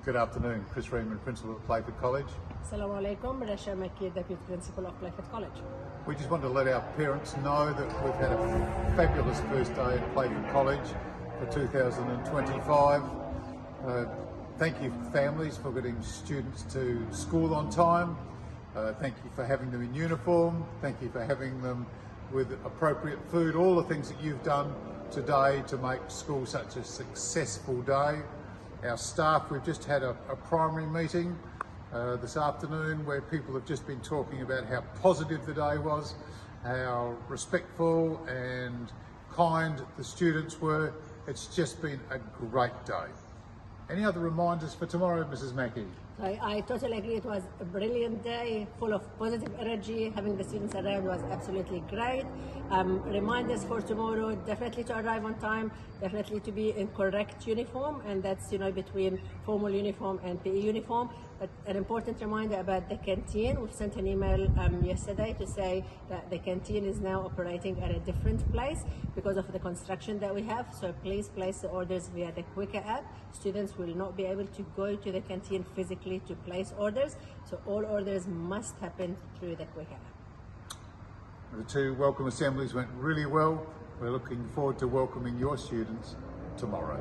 Good afternoon, Chris Reedman, Principal at Playford College. Salam-Alaikum, Rasha Makki, Deputy Principal of Playford College. We just want to let our parents know that we've had a fabulous first day at Playford College for 2025. Thank you families for getting students to school on time. Thank you for having them in uniform. Thank you for having them with appropriate food, all the things that you've done today to make school such a successful day. Our staff, we've just had a primary meeting this afternoon where people have just been talking about how positive the day was, how respectful and kind the students were. It's just been a great day. Any other reminders for tomorrow, Mrs. Mackey? I totally agree. It was a brilliant day, full of positive energy. Having the students around was absolutely great. Reminders for tomorrow: definitely to arrive on time, definitely to be in correct uniform, and that's between formal uniform and PE uniform. But an important reminder about the canteen: we've sent an email yesterday to say that the canteen is now operating at a different place because of the construction that we have. So please place the orders via the Quicker app. Students will not be able to go to the canteen physically to place orders, so all orders must happen through the Quicker app. The two welcome assemblies went really well. We're looking forward to welcoming your students tomorrow.